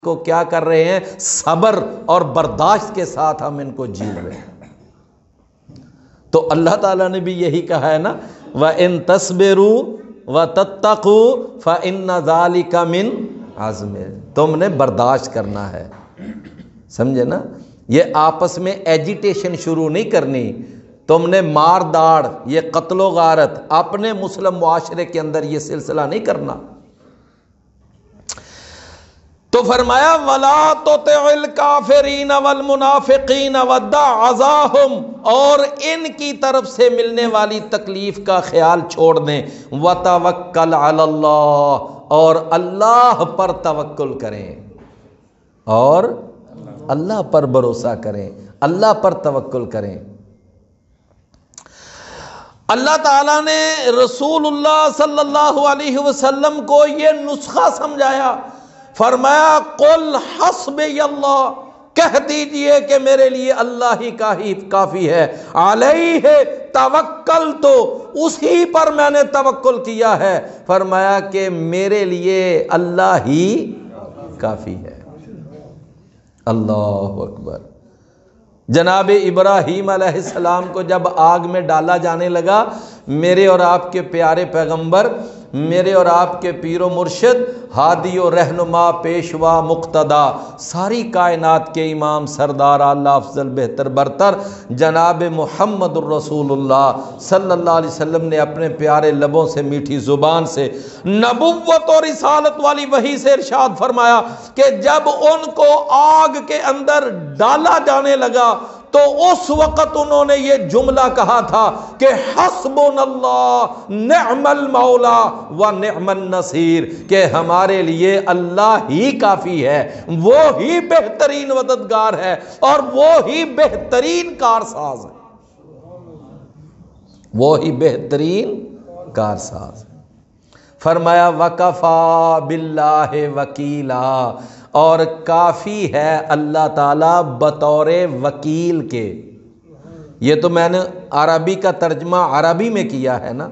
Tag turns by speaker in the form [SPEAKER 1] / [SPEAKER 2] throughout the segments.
[SPEAKER 1] کو کیا کر رہے ہیں؟ صبر اور برداشت کے ساتھ ہم ان کو جیل رہے ہیں۔ تو اللہ تعالیٰ نے بھی یہی کہا ہے نا، وَإِن تَصْبِرُوا وَتَتَّقُوا فَإِنَّ ذَلِكَ مِنْ عَزْمِ، تم نے برداشت کرنا ہے، سمجھے نا؟ یہ آپس میں ایجیٹیشن شروع نہیں کرنی، تم نے مار داڑ، یہ قتل و غارت اپنے مسلم معاشرے کے اندر یہ سلسلہ نہیں کرنا۔ تو فرمایا وَلَا تُطِعِ الْكَافِرِينَ وَالْمُنَافِقِينَ وَدَعْ عَزَاهُمْ، اور ان کی طرف سے ملنے والی تکلیف کا خیال چھوڑ دیں، وَتَوَكَّلْ عَلَى اللَّهِ، اور اللہ پر توکل کریں، اور اللہ پر بھروسہ کریں، اللہ پر توکل کریں۔ اللہ تعالیٰ نے رسول اللہ صلی اللہ علیہ وسلم کو یہ نسخہ سمجھایا، فرمایا قل حسبی اللہ، کہہ دیجئے کہ میرے لیے اللہ ہی کافی ہے، علیہ توکلت، اسی پر میں نے توکل کیا ہے، فرمایا کہ میرے لیے اللہ ہی کافی ہے۔ اللہ اکبر۔ جناب ابراہیم علیہ السلام کو جب آگ میں ڈالا جانے لگا، میرے اور آپ کے پیارے پیغمبر، میرے اور آپ کے پیر و مرشد، ہادی و رہنما، پیشوا، مقتدا، ساری کائنات کے امام، سردار، اعلی افضل، بہتر برتر جناب محمد الرسول اللہ صلی اللہ علیہ وسلم نے اپنے پیارے لبوں سے، میٹھی زبان سے، نبوت اور رسالت والی وحی سے ارشاد فرمایا کہ جب ان کو آگ کے اندر ڈالا جانے لگا تو اس وقت انہوں نے یہ جملہ کہا تھا کہ حسبنا اللہ نعم المولا و نعم النصیر، کہ ہمارے لیے اللہ ہی کافی ہے، وہ ہی بہترین مددگار ہے اور وہ ہی بہترین کارساز ہے، وہ ہی بہترین کارساز۔ فرمایا وَكَفَى بِاللَّهِ وَكِيلًا، اور کافی ہے اللہ تعالیٰ بطور وکیل کے۔ یہ تو میں نے عربی کا ترجمہ عربی میں کیا ہے نا،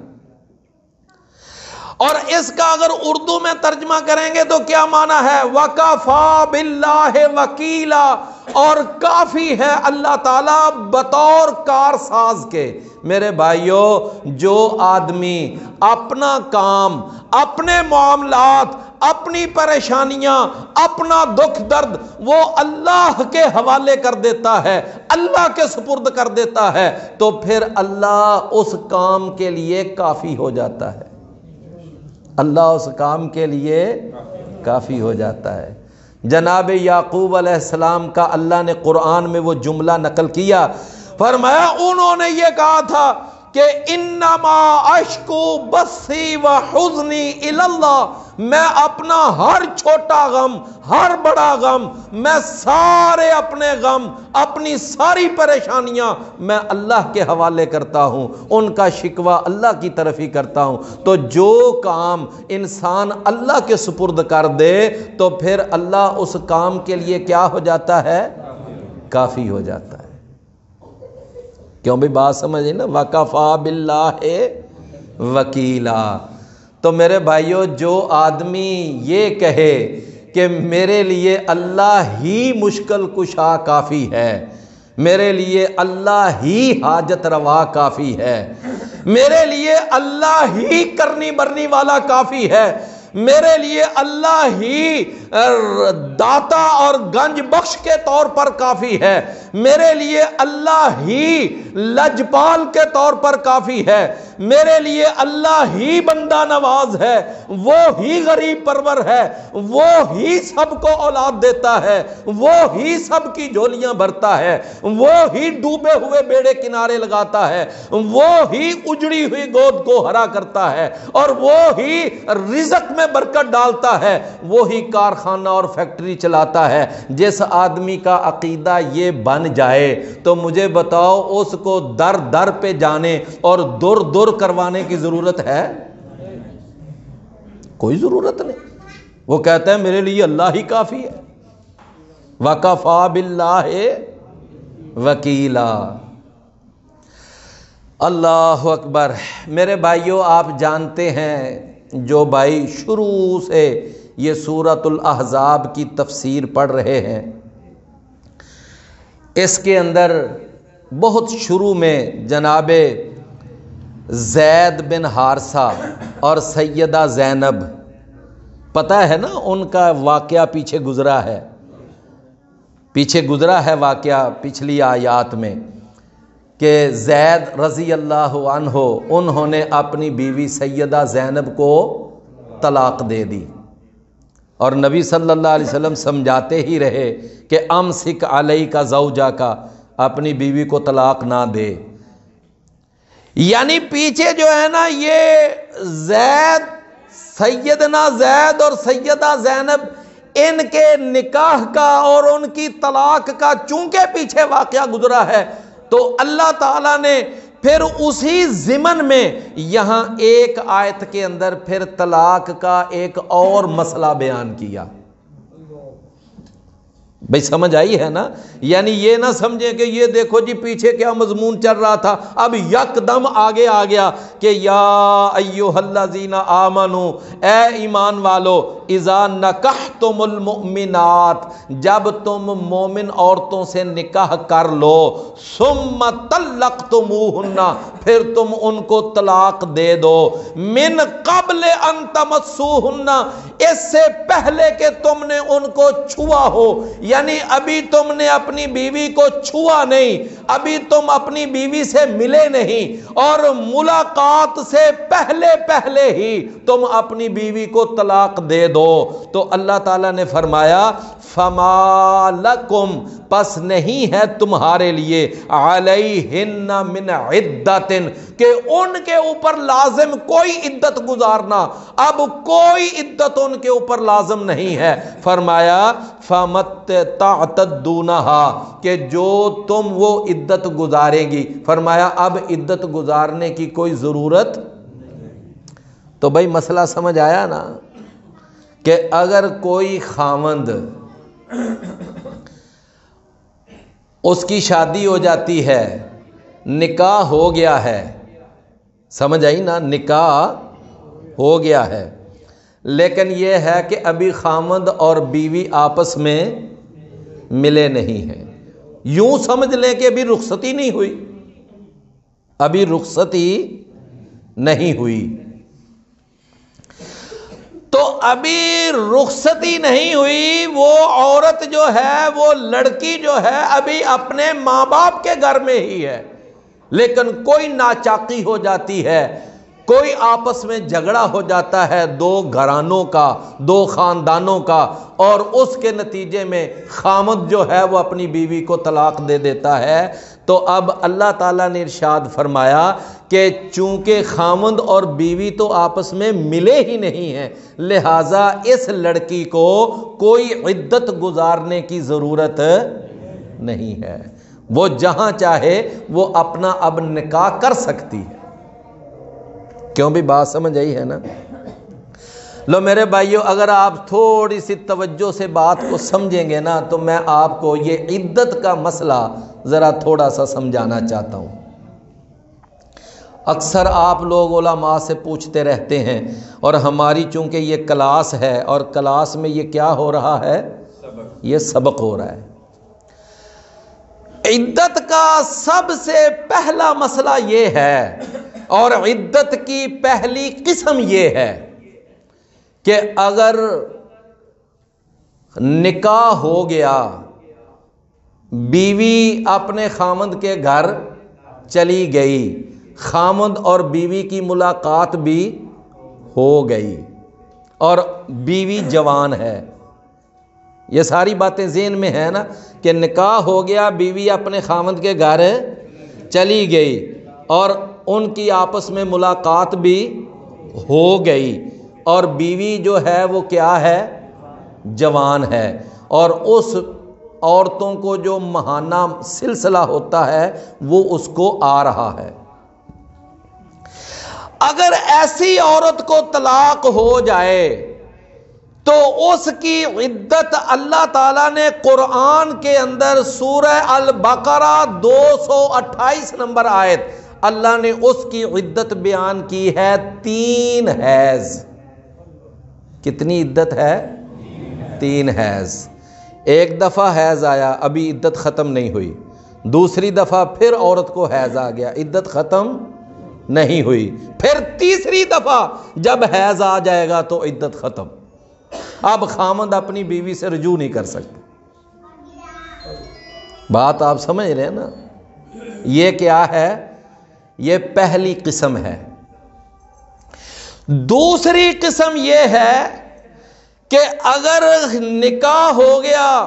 [SPEAKER 1] اور اس کا اگر اردو میں ترجمہ کریں گے تو کیا معنی ہے؟ وَكَفَى بِاللَّهِ وَكِيلًا، اور کافی ہے اللہ تعالیٰ بطور کارساز کے۔ میرے بھائیوں، جو آدمی اپنا کام، اپنے معاملات، اپنی پریشانیاں، اپنا دکھ درد وہ اللہ کے حوالے کر دیتا ہے، اللہ کے سپرد کر دیتا ہے، تو پھر اللہ اس کام کے لیے کافی ہو جاتا ہے، اللہ اس کام کے لیے کافی ہو جاتا ہے۔ جناب یعقوب علیہ السلام کا اللہ نے قرآن میں وہ جملہ نقل کیا، فرمایا انہوں نے یہ کہا تھا کہ انما اشکو بثی و حزنی الی اللہ، میں اپنا ہر چھوٹا غم، ہر بڑا غم، میں سارے اپنے غم، اپنی ساری پریشانیاں میں اللہ کے حوالے کرتا ہوں، ان کا شکوہ اللہ کی طرف ہی کرتا ہوں۔ تو جو کام انسان اللہ کے سپرد کر دے تو پھر اللہ اس کام کے لیے کیا ہو جاتا ہے؟ کافی ہو جاتا ہے۔ کیوں بھی بات سمجھیں نا، وَكَفَى بِاللَّهِ وَكِيلًا۔ تو میرے بھائیوں، جو آدمی یہ کہے کہ میرے لیے اللہ ہی مشکل کشا کافی ہے، میرے لیے اللہ ہی حاجت روا کافی ہے، میرے لیے اللہ ہی کرنی برنی والا کافی ہے، میرے لیے اللہ ہی داتا اور گنج بخش کے طور پر کافی ہے، میرے لیے اللہ ہی لجپال کے طور پر کافی ہے، میرے لیے اللہ ہی بندہ نواز ہے، وہ ہی غریب پرور ہے، وہ ہی سب کو اولاد دیتا ہے، وہ ہی سب کی جھولیاں بھرتا ہے، وہ ہی ڈوبے ہوئے بیڑے کنارے لگاتا ہے، وہ ہی اجڑی ہوئی گود کو ہرا کرتا ہے، اور وہ ہی رزق میں برکت ڈالتا ہے، وہی کارخانہ اور فیکٹری چلاتا ہے۔ جس آدمی کا عقیدہ یہ بن جائے تو مجھے بتاؤ اس کو در در پہ جانے اور دور دور کروانے کی ضرورت ہے؟ کوئی ضرورت نہیں۔ وہ کہتا ہے میرے لیے اللہ ہی کافی ہے، وَكَفَى بِاللَّهِ وَكِيلًا۔ اللہ اکبر۔ میرے بھائیوں، آپ جانتے ہیں جو بھائی شروع سے یہ سورۃ الاحزاب کی تفسیر پڑھ رہے ہیں، اس کے اندر بہت شروع میں جناب زید بن حارثہ اور سیدہ زینب، پتہ ہے نا ان کا واقعہ پیچھے گزرا ہے واقعہ پچھلی آیات میں، کہ زید رضی اللہ عنہ انہوں نے اپنی بیوی سیدہ زینب کو طلاق دے دی، اور نبی صلی اللہ علیہ وسلم سمجھاتے ہی رہے کہ امسک علیک زوجک کا، اپنی بیوی کو طلاق نہ دے۔ یعنی پیچھے جو ہے نا یہ سیدنا زید اور سیدہ زینب، ان کے نکاح کا اور ان کی طلاق کا چونکہ پیچھے واقعہ گزرا ہے، تو اللہ تعالیٰ نے پھر اسی ضمن میں یہاں ایک آیت کے اندر پھر طلاق کا ایک اور مسئلہ بیان کیا۔ بھئی سمجھ آئی ہے نا؟ یعنی یہ نہ سمجھیں کہ یہ دیکھو جی پیچھے کیا مضمون چل رہا تھا، اب یک دم آگے آ گیا کہ یا ایھا الذین آمنو، اے ایمان والو، اذا نکحتم المؤمنات، جب تم مومن عورتوں سے نکاح کر لو، ثم طلقتموہن، پھر تم ان کو طلاق دے دو، من قبل ان تمسوہن، اس سے پہلے کہ تم نے ان کو چھوا ہو، یعنی ابھی تم نے اپنی بیوی کو چھوا نہیں، ابھی تم اپنی بیوی سے ملے نہیں، اور ملاقات سے پہلے ہی تم اپنی بیوی کو طلاق دے دو، تو اللہ تعالیٰ نے فرمایا فما لکم، پس نہیں ہے تمہارے لیے، علیہن من عدت، کہ ان کے اوپر لازم کوئی عدت گزارنا، اب کوئی عدت ان کے اوپر لازم نہیں ہے۔ فرمایا فمت تعتدونہا، کہ جو تم وہ عدت گزاریں گی، فرمایا اب عدت گزارنے کی کوئی ضرورت۔ تو بھائی مسئلہ سمجھ آیا نا، کہ اگر کوئی خاوند اس کی شادی ہو جاتی ہے، نکاح ہو گیا ہے، سمجھ آئی نا، نکاح ہو گیا ہے، لیکن یہ ہے کہ ابھی خاوند اور بیوی آپس میں ملے نہیں ہیں، یوں سمجھ لیں کہ ابھی رخصتی نہیں ہوئی، ابھی رخصتی نہیں ہوئی، تو ابھی رخصتی نہیں ہوئی، وہ عورت جو ہے، وہ لڑکی جو ہے ابھی اپنے ماں باپ کے گھر میں ہی ہے، لیکن کوئی ناچاقی ہو جاتی ہے، کوئی آپس میں جھگڑا ہو جاتا ہے دو گھرانوں کا، دو خاندانوں کا، اور اس کے نتیجے میں خامد جو ہے وہ اپنی بیوی کو طلاق دے دیتا ہے، تو اب اللہ تعالیٰ نے ارشاد فرمایا کہ چونکہ خامد اور بیوی تو آپس میں ملے ہی نہیں ہیں، لہٰذا اس لڑکی کو کوئی عدت گزارنے کی ضرورت نہیں ہے، وہ جہاں چاہے وہ اپنا اب نکاح کر سکتی ہے۔ کیوں بھی بات سمجھ آئی ہے نا؟ لو میرے بھائیو، اگر آپ تھوڑی سی توجہ سے بات کو سمجھیں گے نا، تو میں آپ کو یہ عدت کا مسئلہ ذرا تھوڑا سا سمجھانا چاہتا ہوں۔ اکثر آپ لوگ علماء سے پوچھتے رہتے ہیں، اور ہماری چونکہ یہ کلاس ہے، اور کلاس میں یہ کیا ہو رہا ہے؟ یہ سبق ہو رہا ہے۔ عدت کا سب سے پہلا مسئلہ یہ ہے، اور عدت کی پہلی قسم یہ ہے کہ اگر نکاح ہو گیا، بیوی اپنے خامند کے گھر چلی گئی، خامند اور بیوی کی ملاقات بھی ہو گئی، اور بیوی جوان ہے، یہ ساری باتیں ذہن میں ہیں نا، کہ نکاح ہو گیا، بیوی اپنے خامند کے گھر چلی گئی، اور ان کی آپس میں ملاقات بھی ہو گئی، اور بیوی جو ہے وہ کیا ہے؟ جوان ہے، اور اس عورتوں کو جو ماہانہ سلسلہ ہوتا ہے وہ اس کو آ رہا ہے۔ اگر ایسی عورت کو طلاق ہو جائے تو اس کی عدت اللہ تعالیٰ نے قرآن کے اندر سورہ البقرہ 228 نمبر آیت، اللہ نے اس کی عدت بیان کی ہے 3 حیض۔ کتنی عدت ہے؟ 3 حیض. ایک دفعہ حیض آیا, ابھی عدت ختم نہیں ہوئی. دوسری دفعہ پھر عورت کو حیض آ گیا, عدت ختم نہیں ہوئی. پھر تیسری دفعہ جب حیض آ جائے گا تو عدت ختم. اب خامند اپنی بیوی سے رجوع نہیں کر سکتے. بات آپ سمجھ رہے ہیں نا؟ یہ کیا ہے؟ یہ پہلی قسم ہے. دوسری قسم یہ ہے کہ اگر نکاح ہو گیا,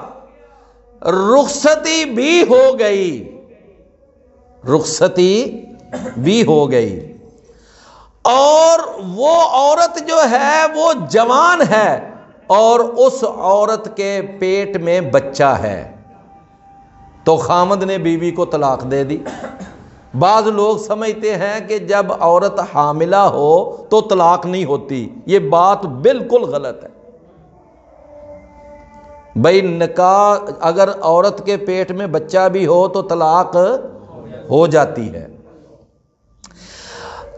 [SPEAKER 1] رخصتی بھی ہو گئی, رخصتی بھی ہو گئی, اور وہ عورت جو ہے وہ جوان ہے اور اس عورت کے پیٹ میں بچہ ہے, تو خامد نے بیوی کو طلاق دے دی. بعض لوگ سمجھتے ہیں کہ جب عورت حاملہ ہو تو طلاق نہیں ہوتی. یہ بات بالکل غلط ہے. بھائی نکاح اگر عورت کے پیٹ میں بچہ بھی ہو تو طلاق ہو جاتی ہے.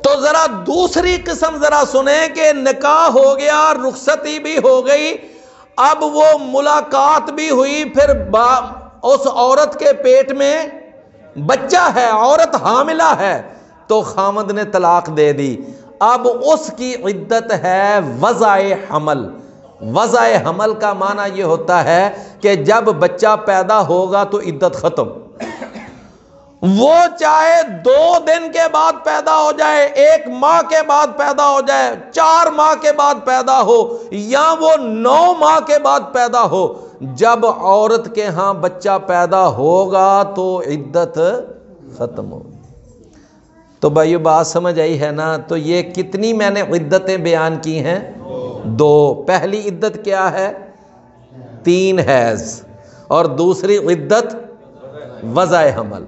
[SPEAKER 1] تو ذرا دوسری قسم ذرا سنیں کہ نکاح ہو گیا, رخصتی بھی ہو گئی, اب وہ ملاقات بھی ہوئی, پھر اس عورت کے پیٹ میں بچہ ہے, عورت حاملہ ہے, تو خامد نے طلاق دے دی. اب اس کی عدت ہے وضع حمل. وضع حمل کا معنی یہ ہوتا ہے کہ جب بچہ پیدا ہوگا تو عدت ختم. وہ چاہے 2 دن کے بعد پیدا ہو جائے, 1 ماہ کے بعد پیدا ہو جائے, 4 ماہ کے بعد پیدا ہو, یا وہ 9 ماہ کے بعد پیدا ہو, جب عورت کے ہاں بچہ پیدا ہوگا تو عدت ختم ہو. تو بھائیو بات سمجھ آئی ہے نا؟ تو یہ کتنی میں نے عدتیں بیان کی ہیں؟ 2. پہلی عدت کیا ہے؟ 3 حیض, اور دوسری عدت وضع حمل.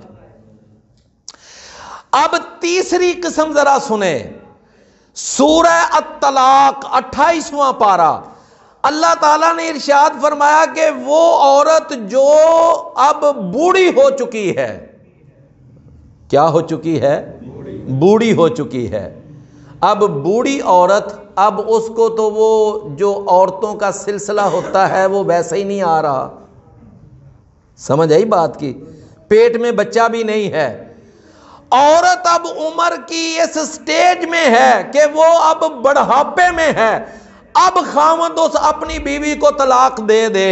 [SPEAKER 1] اب تیسری قسم ذرا سنیں. سورہ الطلاق 28واں پارہ, اللہ تعالیٰ نے ارشاد فرمایا کہ وہ عورت جو اب بوڑھی ہو چکی ہے. کیا ہو چکی ہے؟ بوڑھی ہو چکی ہے. اب بوڑھی عورت, اب اس کو تو وہ جو عورتوں کا سلسلہ ہوتا ہے وہ ویسے ہی نہیں آ رہا. سمجھ آئی بات کی؟ پیٹ میں بچہ بھی نہیں ہے. عورت اب عمر کی اس سٹیج میں ہے کہ وہ اب بڑھاپے میں ہے. اب خاوند اس اپنی بیوی کو طلاق دے دے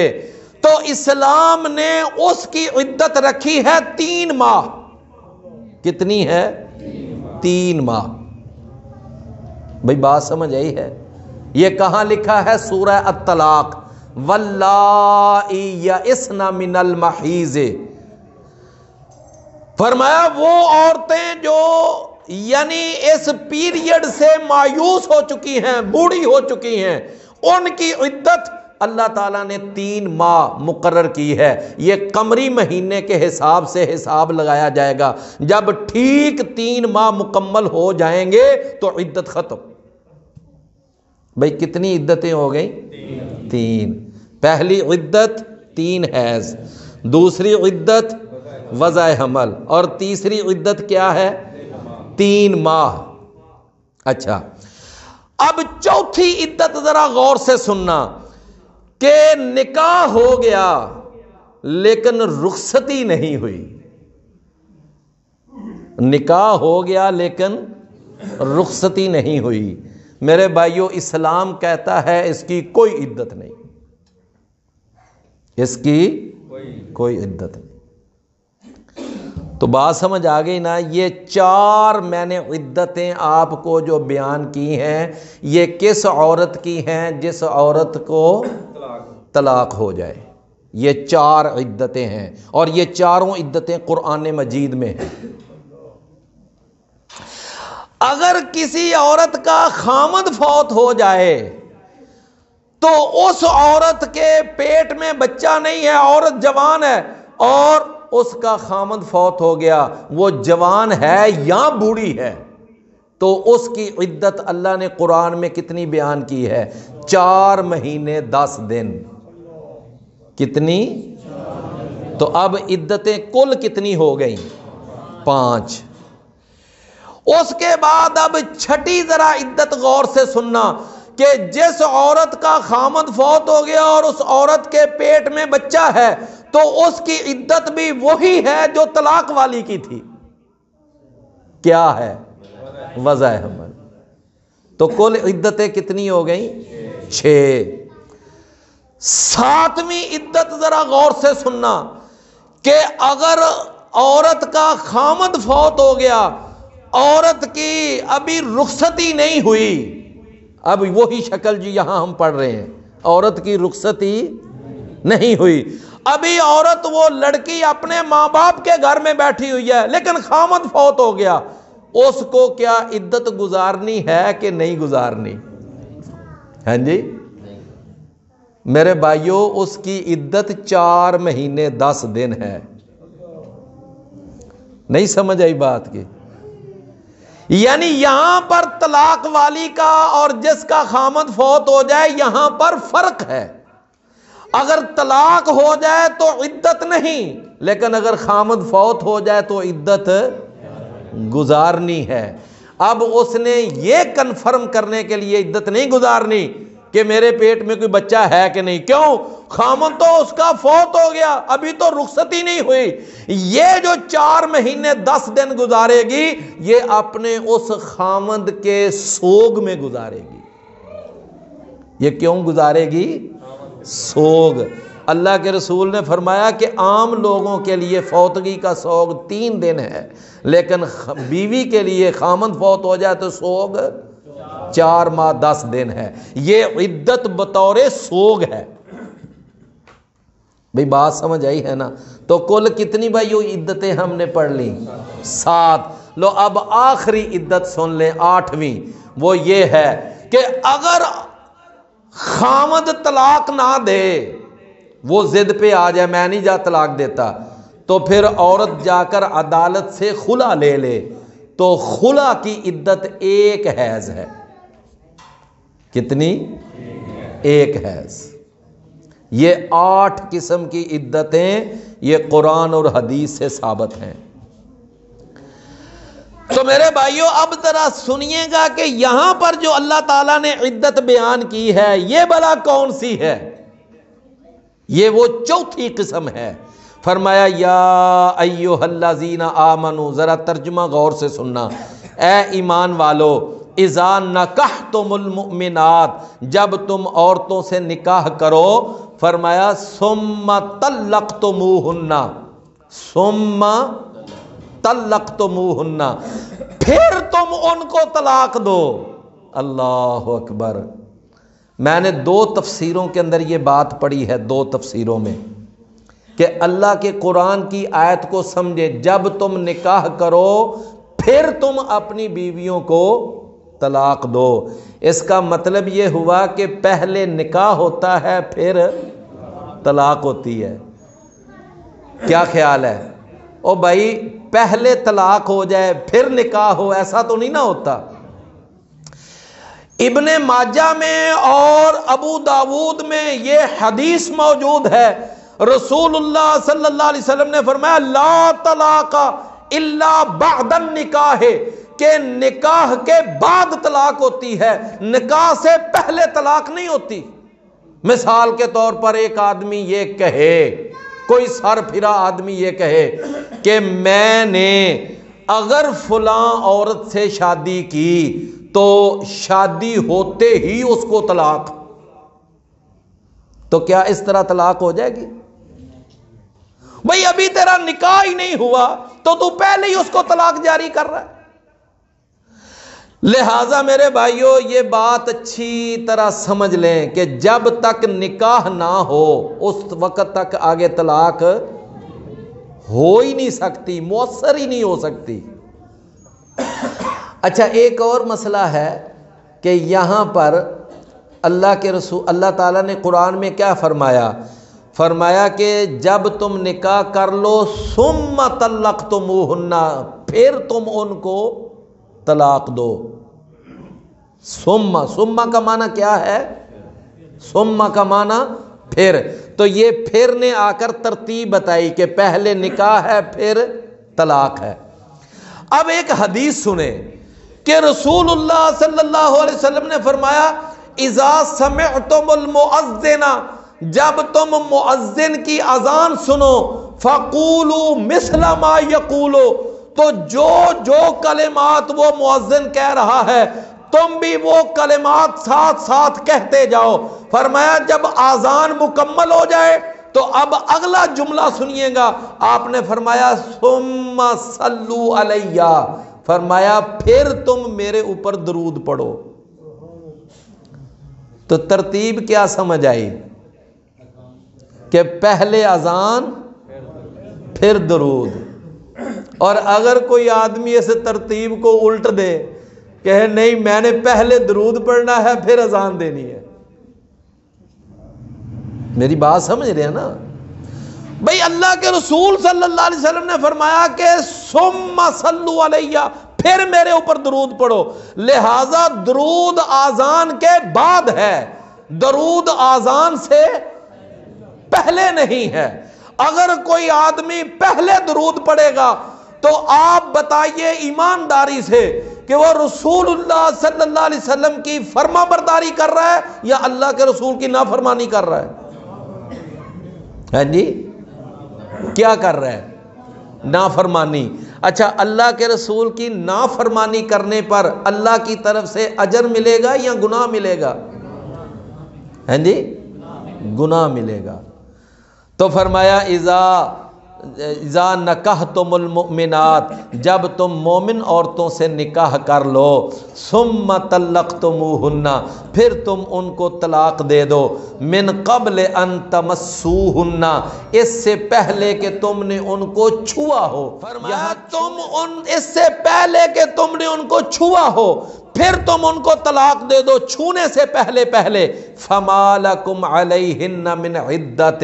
[SPEAKER 1] تو اسلام نے اس کی عدت رکھی ہے 3 ماہ. کتنی ہے؟ 3 ماہ. بھئی بات سمجھ آئی ہے؟ یہ کہاں لکھا ہے؟ سورہ الطلاق, واللائی یئسن من المحیض. فرمایا وہ عورتیں جو یعنی اس پیریڈ سے مایوس ہو چکی ہیں, بوڑھی ہو چکی ہیں, ان کی عدت اللہ تعالیٰ نے 3 ماہ مقرر کی ہے. یہ قمری مہینے کے حساب سے حساب لگایا جائے گا. جب ٹھیک 3 ماہ مکمل ہو جائیں گے تو عدت ختم. بھئی کتنی عدتیں ہو گئیں؟ 3. پہلی عدت 3 حیض, دوسری عدت وضع حمل, اور تیسری عدت کیا ہے؟ 3 ماہ. اچھا, اب چوتھی عدت ذرا غور سے سننا کہ نکاح ہو گیا لیکن رخصتی نہیں ہوئی. نکاح ہو گیا لیکن رخصتی نہیں ہوئی. میرے بھائیو, اسلام کہتا ہے اس کی کوئی عدت نہیں, اس کی کوئی عدت نہیں. تو بات سمجھ آ گئی نا؟ یہ 4 میں نے عدتیں آپ کو جو بیان کی ہیں یہ کس عورت کی ہیں؟ جس عورت کو طلاق ہو جائے. یہ 4 عدتیں ہیں, اور یہ چاروں عدتیں قرآن مجید میں ہیں. اگر کسی عورت کا خامد فوت ہو جائے تو اس عورت کے پیٹ میں بچہ نہیں ہے, عورت جوان ہے, اور اس کا خامد فوت ہو گیا, وہ جوان ہے یا بوڑھی ہے, تو اس کی عدت اللہ نے قرآن میں کتنی بیان کی ہے؟ 4 مہینے 10 دن. کتنی؟ تو اب عدتیں کل کتنی ہو گئیں؟ 5. اس کے بعد اب چھٹی ذرا عدت غور سے سننا کہ جس عورت کا خامد فوت ہو گیا اور اس عورت کے پیٹ میں بچہ ہے تو اس کی عدت بھی وہی ہے جو طلاق والی کی تھی. کیا ہے؟ وضع حمل. تو کل عدتیں کتنی ہو گئیں؟ 6. 7ویں عدت ذرا غور سے سننا کہ اگر عورت کا خامد فوت ہو گیا، عورت کی ابھی رخصتی نہیں ہوئی، اب وہی شکل جو یہاں ہم پڑھ رہے ہیں، عورت کی رخصتی نہیں ہوئی، ابھی عورت وہ لڑکی اپنے ماں باپ کے گھر میں بیٹھی ہوئی ہے لیکن خامد فوت ہو گیا، اس کو کیا عدت گزارنی ہے کہ نہیں گزارنی؟ ہاں جی میرے بھائیوں، اس کی عدت 4 مہینے 10 دن ہے. نہیں سمجھ آئی بات کی؟ یعنی یہاں پر طلاق والی کا اور جس کا خامد فوت ہو جائے یہاں پر فرق ہے. اگر طلاق ہو جائے تو عدت نہیں، لیکن اگر خامد فوت ہو جائے تو عدت گزارنی ہے. اب اس نے یہ کنفرم کرنے کے لیے عدت نہیں گزارنی کہ میرے پیٹ میں کوئی بچہ ہے کہ نہیں. کیوں؟ خامد تو اس کا فوت ہو گیا، ابھی تو رخصتی نہیں ہوئی. یہ جو 4 مہینے 10 دن گزارے گی یہ اپنے اس خامد کے سوگ میں گزارے گی. یہ کیوں گزارے گی؟ سوگ. اللہ کے رسول نے فرمایا کہ عام لوگوں کے لیے فوتگی کا سوگ 3 دن ہے، لیکن بیوی کے لیے خامد فوت ہو جائے تو سوگ 4 ماہ 10 دن ہے. یہ عدت بطور سوگ ہے. بھئی بات سمجھ آئی ہے نا؟ تو کل کتنی بھائیو عدتیں ہم نے پڑھ لی؟ 7. لو اب آخری عدت سن لیں، 8ویں. وہ یہ ہے کہ اگر خامد طلاق نہ دے، وہ ضد پہ آ جائے میں نہیں جا طلاق دیتا، تو پھر عورت جا کر عدالت سے خلا لے لے تو خلا کی عدت 1 حیض ہے. کتنی؟ 1 حیض. یہ 8 قسم کی عدتیں یہ قرآن اور حدیث سے ثابت ہیں. تو میرے بھائیوں اب ذرا سنیے گا کہ یہاں پر جو اللہ تعالیٰ نے عدت بیان کی ہے یہ بلا کون سی ہے؟ یہ وہ 4تھی قسم ہے. فرمایا یا ایھا الذین آمنو، ذرا ترجمہ غور سے سننا، اے ایمان والو، اذا نکحتم المؤمنات، جب تم عورتوں سے نکاح کرو، فرمایا ثم طلقتموہن، ثم طلقتموہن، پھر تم ان کو طلاق دو. اللہ اکبر. میں نے 2 تفسیروں کے اندر یہ بات پڑھی ہے، 2 تفسیروں میں، کہ اللہ کے قرآن کی آیت کو سمجھے، جب تم نکاح کرو پھر تم اپنی بیویوں کو طلاق دو. اس کا مطلب یہ ہوا کہ پہلے نکاح ہوتا ہے پھر طلاق ہوتی ہے. کیا خیال ہے؟ او بھائی پہلے طلاق ہو جائے پھر نکاح ہو، ایسا تو نہیں نہ ہوتا. ابن ماجہ میں اور ابو داود میں یہ حدیث موجود ہے، رسول اللہ صلی اللہ علیہ وسلم نے فرمایا لا طلاق الا بعد النکاح، کہ نکاح کے بعد طلاق ہوتی ہے، نکاح سے پہلے طلاق نہیں ہوتی. مثال کے طور پر ایک آدمی یہ کہے، کوئی سر پھرا آدمی یہ کہے کہ میں نے اگر فلاں عورت سے شادی کی تو شادی ہوتے ہی اس کو طلاق، تو کیا اس طرح طلاق ہو جائے گی؟ بھئی ابھی تیرا نکاح ہی نہیں ہوا تو پہلے ہی اس کو طلاق جاری کر رہا ہے. لہٰذا میرے بھائیوں یہ بات اچھی طرح سمجھ لیں کہ جب تک نکاح نہ ہو اس وقت تک آگے طلاق ہو ہی نہیں سکتی، مؤثر ہی نہیں ہو سکتی. اچھا ایک اور مسئلہ ہے کہ یہاں پر اللہ کے رسول اللہ تعالیٰ نے قرآن میں کیا فرمایا؟ فرمایا کہ جب تم نکاح کر لو ثم طلقتموہن، پھر تم ان کو طلاق دو. ثم کا معنی کیا ہے؟ ثم کا معنی پھر. تو یہ پھر نے آ کر ترتیب بتائی کہ پہلے نکاح ہے پھر طلاق ہے. اب ایک حدیث سنیں کہ رسول اللہ صلی اللہ علیہ وسلم نے فرمایا اذا سمعتم المؤذن، جب تم مؤذن کی اذان سنو، فقولوا مثل ما یقول، تو جو کلمات وہ مؤذن کہہ رہا ہے تم بھی وہ کلمات ساتھ ساتھ کہتے جاؤ۔ فرمایا جب اذان مکمل ہو جائے تو اب اگلا جملہ سنیے گا، آپ نے فرمایا ثم صلوا علیہ، فرمایا پھر تم میرے اوپر درود پڑھو۔ تو ترتیب کیا سمجھ آئی کہ پہلے اذان پھر درود۔ اور اگر کوئی آدمی اس ترتیب کو الٹ دے کہ نہیں میں نے پہلے درود پڑھنا ہے پھر اذان دینی ہے، میری بات سمجھ رہے ہیں نا بھئی؟ اللہ کے رسول صلی اللہ علیہ وسلم نے فرمایا کہ ثم صلوا علیہ، پھر میرے اوپر درود پڑھو، لہذا درود آذان کے بعد ہے، درود آذان سے پہلے نہیں ہے۔ اگر کوئی آدمی پہلے درود پڑھے گا تو آپ بتائیے ایمانداری سے کہ وہ رسول اللہ صلی اللہ علیہ وسلم کی فرما برداری کر رہا ہے یا اللہ کے رسول کی نافرمانی کر رہا ہے؟ ہاں جی، کیا کر رہا ہے؟ نافرمانی۔ اچھا، اللہ کے رسول کی نافرمانی کرنے پر اللہ کی طرف سے اجر ملے گا یا گناہ ملے گا؟ ہاں جی، گناہ ملے گا۔ تو فرمایا اذا نکحتم المؤمنات، جب تم مومن عورتوں سے نکاح کر لو، ثم طلقتموہن، پھر تم ان کو طلاق دے دو، من قبل ان تمسوہن، اس سے پہلے کہ تم نے ان کو چھوا ہو۔ فرمایا اس سے پہلے کہ تم نے ان کو چھوا ہو پھر تم ان کو طلاق دے دو چھونے سے پہلے۔ فما لکم علیہن من عدت،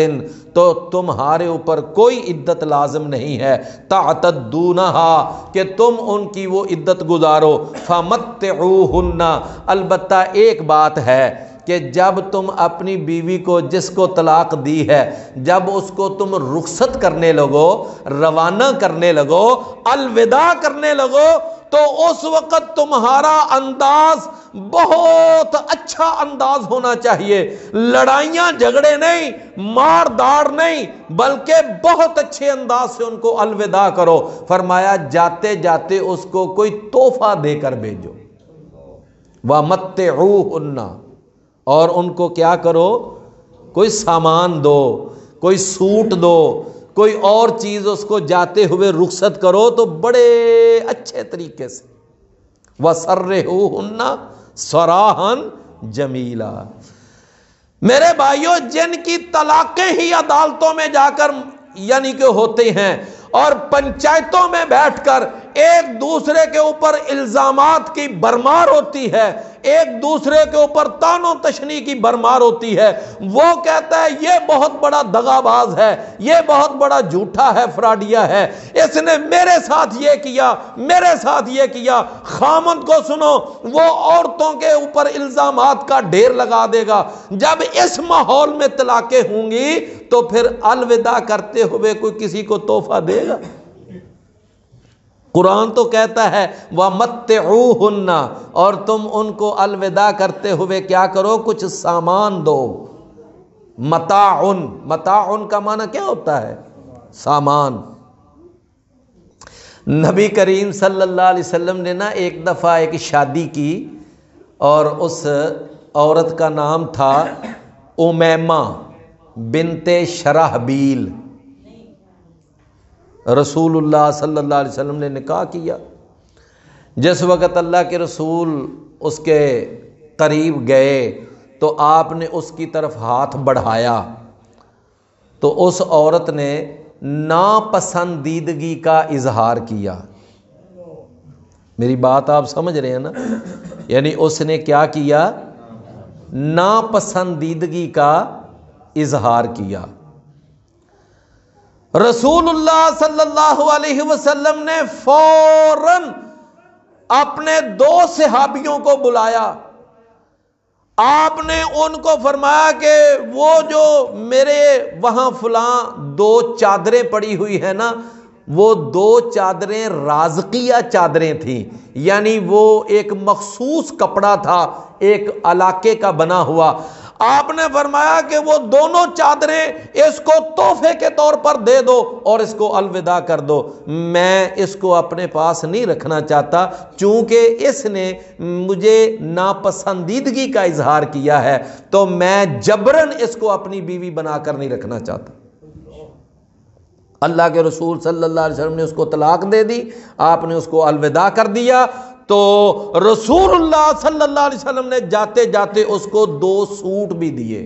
[SPEAKER 1] تو تمہارے اوپر کوئی عدت لازم نہیں ہے، تعتدونہا، کہ تم ان کی وہ عدت گزارو، فمتعوہن، البتہ ایک بات ہے کہ جب تم اپنی بیوی کو جس کو طلاق دی ہے، جب اس کو تم رخصت کرنے لگو، روانہ کرنے لگو، الوداع کرنے لگو، تو اس وقت تمہارا انداز بہت اچھا انداز ہونا چاہیے، لڑائیاں جھگڑے نہیں، مار داڑ نہیں، بلکہ بہت اچھے انداز سے ان کو الوداع کرو۔ فرمایا جاتے جاتے اس کو کوئی تحفہ دے کر بھیجو، وَمَتِّعُوهُنَّ، اور ان کو کیا کرو، کوئی سامان دو، کوئی سوٹ دو، کوئی اور چیز اس کو جاتے ہوئے رخصت کرو تو بڑے اچھے طریقے سے، وَسَرِّحُوهُنَّ سَرَاحًا جَمِيلًا۔ میرے بھائیوں، جن کی طلاقیں ہی عدالتوں میں جا کر یعنی کہ ہوتے ہیں اور پنچایتوں میں بیٹھ کر ایک دوسرے کے اوپر الزامات کی برمار ہوتی ہے، ایک دوسرے کے اوپر تان و تشنی کی برمار ہوتی ہے، وہ کہتا ہے یہ بہت بڑا دغا باز ہے، یہ بہت بڑا جھوٹا ہے، فراڈیا ہے، اس نے میرے ساتھ یہ کیا، میرے ساتھ یہ کیا۔ خامند کو سنو، وہ عورتوں کے اوپر الزامات کا ڈھیر لگا دے گا۔ جب اس ماحول میں طلاقیں ہوں گی تو پھر الوداع کرتے ہوئے کوئی کسی کو تحفہ دے گا؟ قرآن تو کہتا ہے وَمَتِّعُوهُنَّ، اور تم ان کو الوداع کرتے ہوئے کیا کرو، کچھ سامان دو۔ متاعن کا معنی کیا ہوتا ہے؟ سامان۔ نبی کریم صلی اللہ علیہ وسلم نے ایک دفعہ ایک شادی کی اور اس عورت کا نام تھا امیمہ بنت شرحبیل۔ رسول اللہ صلی اللہ علیہ وسلم نے نکاح کیا۔ جس وقت اللہ کے رسول اس کے قریب گئے تو آپ نے اس کی طرف ہاتھ بڑھایا تو اس عورت نے ناپسندیدگی کا اظہار کیا۔ میری بات آپ سمجھ رہے ہیں نا؟ یعنی اس نے کیا کیا؟ ناپسندیدگی کا اظہار کیا۔ رسول اللہ صلی اللہ علیہ وسلم نے فوراً اپنے 2 صحابیوں کو بلایا۔ آپ نے ان کو فرمایا کہ وہ جو میرے وہاں فلاں 2 چادریں پڑی ہوئی ہیں نا، وہ 2 چادریں رازقیہ چادریں تھیں، یعنی وہ ایک مخصوص کپڑا تھا ایک علاقے کا بنا ہوا۔ آپ نے فرمایا کہ وہ دونوں چادریں اس کو تحفے کے طور پر دے دو اور اس کو الوداع کر دو، میں اس کو اپنے پاس نہیں رکھنا چاہتا چونکہ اس نے مجھے ناپسندیدگی کا اظہار کیا ہے، تو میں جبراً اس کو اپنی بیوی بنا کر نہیں رکھنا چاہتا۔ اللہ کے رسول صلی اللہ علیہ وسلم نے اس کو طلاق دے دی، آپ نے اس کو الوداع کر دیا، تو رسول اللہ صلی اللہ علیہ وسلم نے جاتے جاتے اس کو 2 سوٹ بھی دیے۔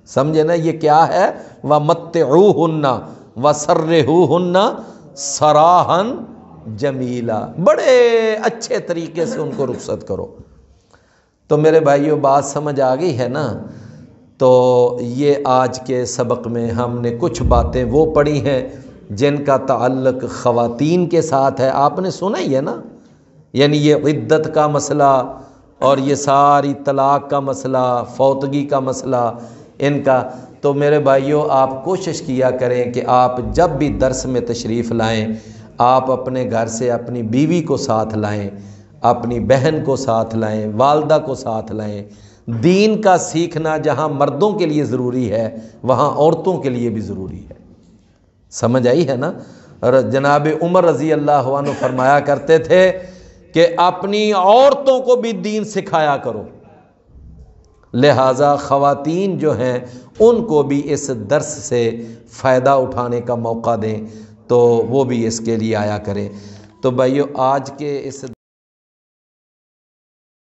[SPEAKER 1] سمجھے نا یہ کیا ہے؟ وَمَتِّعُوهُنَّ وَسَرِّحُوهُنَّ سَرَاحًا جَمِيلًا، بڑے اچھے طریقے سے ان کو رخصت کرو۔ تو میرے بھائیو بات سمجھ آ گئی ہے نا؟ تو یہ آج کے سبق میں ہم نے کچھ باتیں وہ پڑھی ہیں جن کا تعلق خواتین کے ساتھ ہے، آپ نے سنا ہی ہے نا، یعنی یہ عدت کا مسئلہ اور یہ ساری طلاق کا مسئلہ، فوتگی کا مسئلہ ان کا۔ تو میرے بھائیوں آپ کوشش کیا کریں کہ آپ جب بھی درس میں تشریف لائیں، آپ اپنے گھر سے اپنی بیوی کو ساتھ لائیں، اپنی بہن کو ساتھ لائیں، والدہ کو ساتھ لائیں۔ دین کا سیکھنا جہاں مردوں کے لیے ضروری ہے وہاں عورتوں کے لیے بھی ضروری ہے، سمجھ آئی ہے نا؟ اور جناب عمر رضی اللہ عنہ فرمایا کرتے تھے کہ اپنی عورتوں کو بھی دین سکھایا کرو، لہٰذا خواتین جو ہیں ان کو بھی اس درس سے فائدہ اٹھانے کا موقع دیں، تو وہ بھی اس کے لیے آیا کریں۔ تو بھائیو آج کے اس